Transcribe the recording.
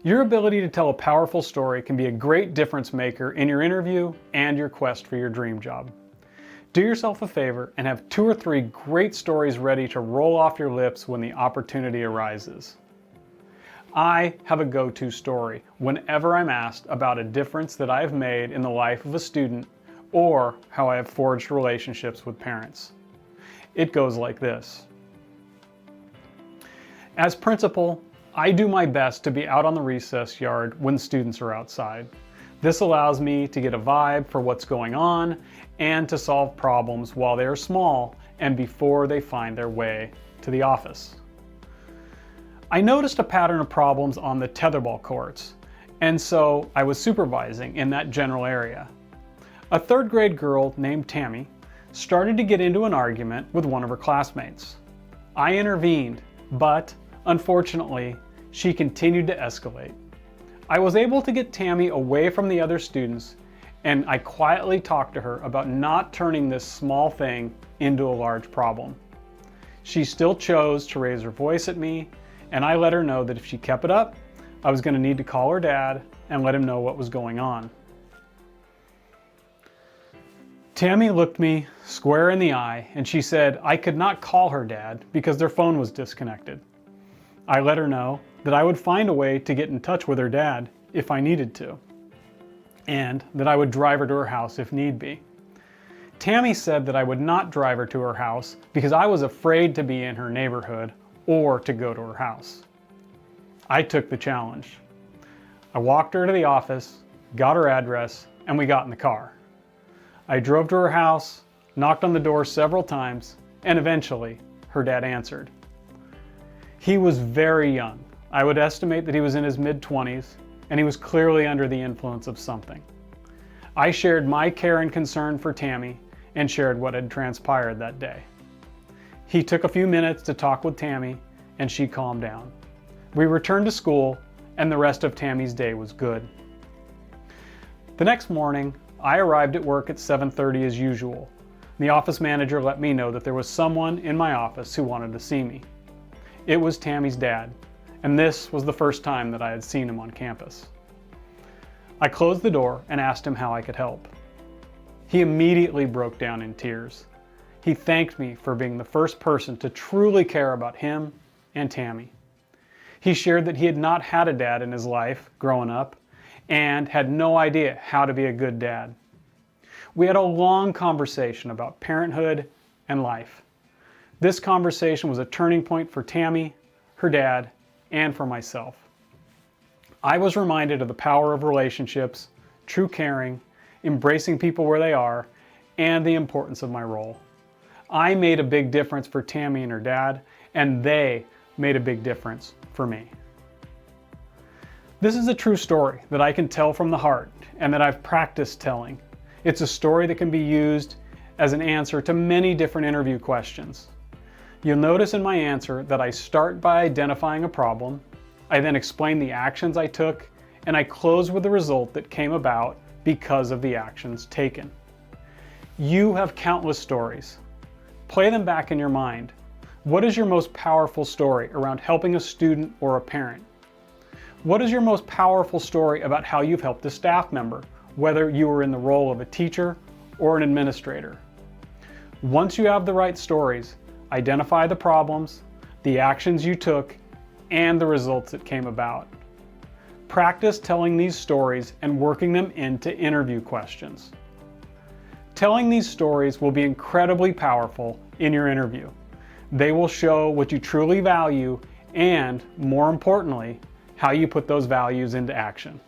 Your ability to tell a powerful story can be a great difference maker in your interview and your quest for your dream job. Do yourself a favor and have 2 or 3 great stories ready to roll off your lips when the opportunity arises. I have a go-to story whenever I'm asked about a difference that I have made in the life of a student or how I have forged relationships with parents. It goes like this. As principal, I do my best to be out on the recess yard when students are outside. This allows me to get a vibe for what's going on and to solve problems while they are small and before they find their way to the office. I noticed a pattern of problems on the tetherball courts, and so I was supervising in that general area. A 3rd grade girl named Tammy started to get into an argument with one of her classmates. I intervened, but unfortunately, she continued to escalate. I was able to get Tammy away from the other students, and I quietly talked to her about not turning this small thing into a large problem. She still chose to raise her voice at me, and I let her know that if she kept it up, I was going to need to call her dad and let him know what was going on. Tammy looked me square in the eye and she said I could not call her dad because their phone was disconnected. I let her know that I would find a way to get in touch with her dad if I needed to, and that I would drive her to her house if need be. Tammy said that I would not drive her to her house because I was afraid to be in her neighborhood or to go to her house. I took the challenge. I walked her to the office, got her address, and we got in the car. I drove to her house, knocked on the door several times, and eventually her dad answered. He was very young. I would estimate that he was in his mid-20s, and he was clearly under the influence of something. I shared my care and concern for Tammy and shared what had transpired that day. He took a few minutes to talk with Tammy, and she calmed down. We returned to school, and the rest of Tammy's day was good. The next morning, I arrived at work at 7:30 as usual. The office manager let me know that there was someone in my office who wanted to see me. It was Tammy's dad, and this was the first time that I had seen him on campus. I closed the door and asked him how I could help. He immediately broke down in tears. He thanked me for being the first person to truly care about him and Tammy. He shared that he had not had a dad in his life growing up and had no idea how to be a good dad. We had a long conversation about parenthood and life. This conversation was a turning point for Tammy, her dad, and for myself. I was reminded of the power of relationships, true caring, embracing people where they are, and the importance of my role. I made a big difference for Tammy and her dad, and they made a big difference for me. This is a true story that I can tell from the heart and that I've practiced telling. It's a story that can be used as an answer to many different interview questions. You'll notice in my answer that I start by identifying a problem, I then explain the actions I took, and I close with the result that came about because of the actions taken. You have countless stories. Play them back in your mind. What is your most powerful story around helping a student or a parent? What is your most powerful story about how you've helped a staff member, whether you were in the role of a teacher or an administrator? Once you have the right stories, identify the problems, the actions you took, and the results that came about. Practice telling these stories and working them into interview questions. Telling these stories will be incredibly powerful in your interview. They will show what you truly value and, more importantly, how you put those values into action.